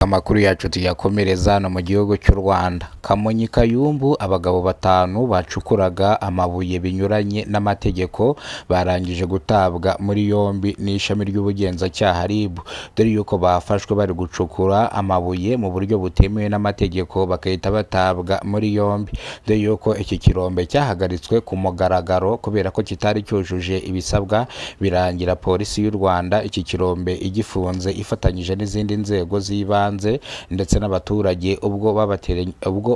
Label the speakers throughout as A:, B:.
A: Amakuru yacu tuyakomereza no mu gihugu cy'u Rwanda. Kamonyi Kayumbu, abagabo 5 bacukuraga amabuye binyuranye n'amategeko barangije gutabwa muri yombi n'ishami ry'ubugenzacyaha RIB, dore yuko bafashwe bari gucukura amabuye mu buryo butemewe n'amategeko bakahita batabwa muri yombi, dore yuko iki kirombe cyahagaritswe ku mugaragaro kubera ko kitari cyujuje ibisabwa, birangira polisi y'u Rwanda iki kirombe igifunze ifatanyije n'izindi nzego z'ibanze ndetse n'abaturage ubwo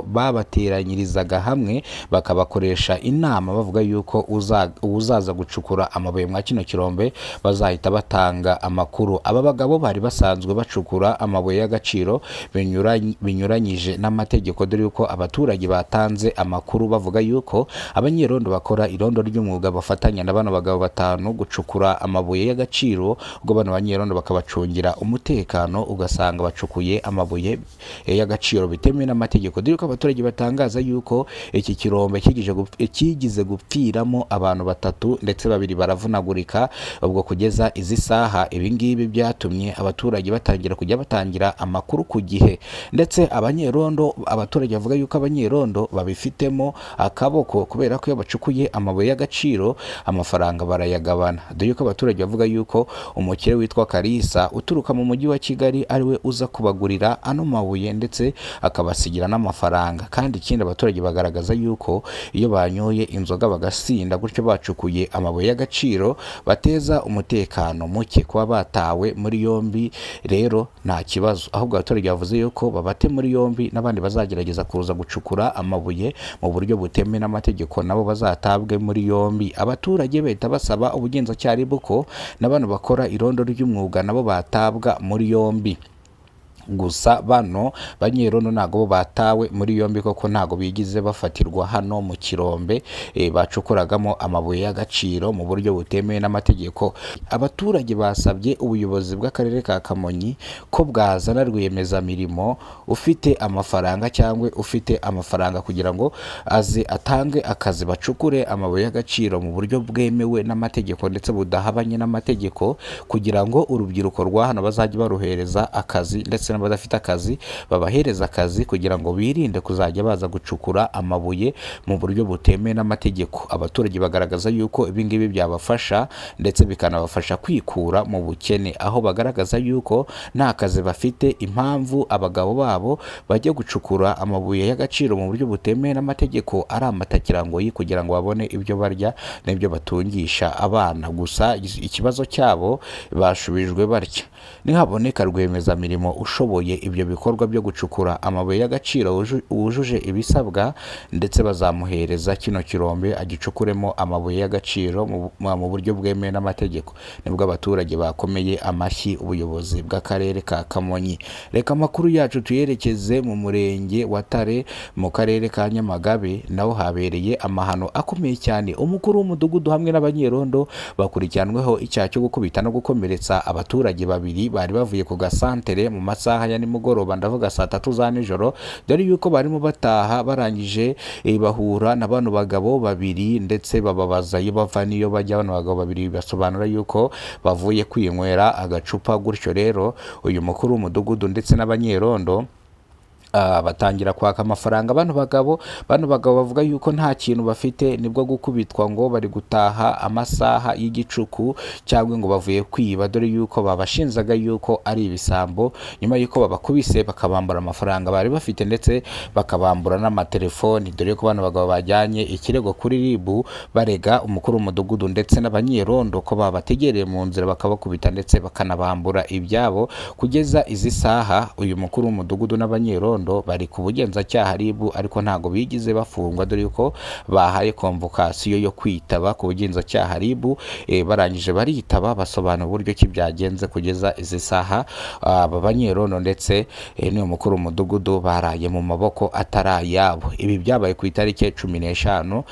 A: babateranyirizaga hamwe bakabakoresha inama bavuga yuko uzaza gucukura amabuye mwa kino kirombe bazahita batanga amakuru. Aba bagabo bari basanzwe bacukura amabuye y'agaciro binyuranyije n'amategeko, dore yuko abaturage batanze amakuru bavuga yuko abanyerondo bakora irondo ry'umwuga bafatanya na bano bagabo 5 gucukura amabuye y'agaciro, ubwo bano banyerondo bakabacungira umutekano ugasanga bacukuye amabuye y'agaciro bitemewe n'amategeko, dore ko abaturage batangaza yuko iki kirombe kigize gupfiramo abantu 3 ndetse 2 baravunagurika. Ubwo kugeza izi saha ibi ngibi byatumye abaturage batangira amakuru ku gihe, ndetse abaturage bavuga yuko abanyerondo babifitemo akaboko kubera ko iyo bacukuye amabuye y'agaciro amafaranga barayagabana, dore ko abaturage bavuga yuko umukire witwa Kalisa uturuka mu mujyi wa Kigali ariwe uza kubagurira ano mabuye ndetse akabasigira n'amafaranga. Kandi ikindi abaturage bagaragaza yuko iyo banyoye inzoga bagasinda gutyo bacukuye amabuye y'agaciro bateza umutekano muke, kuba batawe muri yombi rero nta kibazo, ahubwo abaturage bavuze yuko babate muri yombi n'abandi bazagerageza kuza gucukura amabuye mu buryo butemewe n'amategeko nabo bazatabwe muri yombi. Abaturage bahita basaba ubugenzacyaha RIB ko n'abantu bakora irondo ry'umwuga nabo batabwa muri yombi. Gusa bano banyerondo ntago batawe muri yombi koko ntago bigize bafatirwa hano mu kirombe bacukuragamo amabuye y'agaciro mu buryo butemewe n'amategeko. Abaturage basabye ubuyobozi bw'akarere ka Kamonyi ko bwazana rwiyemezamirimo ufite amafaranga cyangwa ufite amafaranga kugira ngo aze atange akazi bacukure amabuye y'agaciro mu buryo bwemewe n'amategeko ndetse budahabanye n'amategeko, kugira ngo urubyiruko rwa hano bazajye baruhereza akazi ndetse n'abadafite akazi babahereza akazi, kugira ngo birinde kuzajya baza gucukura amabuye mu buryo butemewe n'amategeko. Abaturage bagaragaza yuko ibi ngibi byabafasha ndetse bikanabafasha kwikura mu bukene, aho bagaragaza yuko nta kazi bafite, impamvu abagabo babo bajya gucukura amabuye y'agaciro mu buryo butemewe n'amategeko ari amatakirangoyi kugira ngo babone ibyo barya n'ibyo batungisha abana. Gusa ikibazo cyabo bashubijwe batya: nihaboneka rwiyemezamirimo ushoboye ibyo bikorwa byo gucukura amabuye y'agaciro wujuje ibisabwa, ndetse bazamuhereza kino kirombe agicukuremo amabuye y'agaciro mu buryo bwemewe n'amategeko. Nibwo abaturage bakomeye amashyi ubuyobozi bw'akarere ka Kamonyi. Reka amakuru yacu tuyerekeze mu murenge wa Tare mu karere ka Nyamagabe, naho habereye amahano akomeye cyane. Umukuru w'umudugudu hamwe n'abanyerondo bakurikiranweho icyaha cyo gukubita no gukomeretsa abaturage 2 bari bavuye ku gasantere mu masaha ya nimugoroba, ndavuga saa 3 za nijoro, dore yuko barimo bataha barangije bahura na bano bagabo 2 ndetse bababaza iyo bava niyo bajya. Bano bagabo 2 basobanura yuko bavuye kwinywera agacupa, gutyo rero uyu mukuru w'umudugudu ndetse n'abanyerondo batangira kwaka amafaranga bano bagabo bavuga yuko nta kintu bafite, nibwo gukubitwa ngo bari gutaha amasaha y'igicuku cyangwa ngo bavuye kwiba, dore yuko babashinzaga yuko ari ibisambo. Nyuma yuko babakubise bakabambura amafaranga bari bafite ndetse bakabambura n'amatelefoni, dore ko bano bagabo bajyanye ikirego kuri RIB barega umukuru w'umudugudu ndetse n'abanyerondo ko babategereye mu nzira bakabakubita ndetse bakanabambura ibyabo. Kugeza izi saha uyu mukuru w'umudugudu n'abanyerondo bari ku bugenzacyaha RIB, ariko ntago bigize bafungwa, dore yuko bahaye konvokasiyo yo kwitaba ku bugenzacyaha RIB. Barangije baritaba basobanura uburyo ki byagenze kugeza izi saha. Aba banyerondo ndetse n'uyu mukuru w'umudugudu baraye mu maboko atarayabo. Ibi byabaye ku itariki 15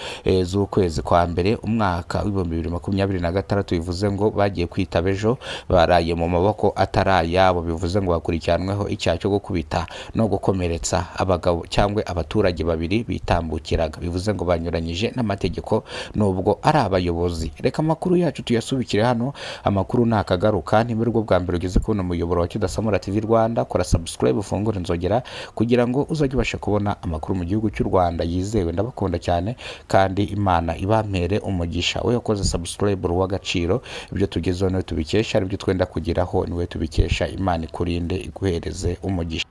A: z'ukwezi kwa mbere umwaka wa 2026, bivuze ngo bagiye kwitaba ejo, baraye mu maboko atarayabo, bivuze ngo bakurikiranweho icyaha cyo gukubita no gukomeretsa gukomeretsa abagabo cyangwa abaturage babiri bitambukiraga, bivuze ngo banyuranyije n'amategeko nubwo ari abayobozi. Reka amakuru yacu tuyasubikire hano, amakuru nakagaruka ni muri bwo bwa mbere ugeze kubona umuyoboro wa Kidasamura TV Rwanda, kora subscribe ufungure inzogera kugira ngo uzajye ubasha kubona amakuru mu gihugu cy'u Rwanda yizewe. Ndabakunda cyane kandi Imana ibampere umugisha. We yakoze subscribe w'agaciro, ibyo tugezeho niwe tubikesha, aribyo twenda kugeraho niwe tubikesha. Imana ikurinde iguhereze umugisha.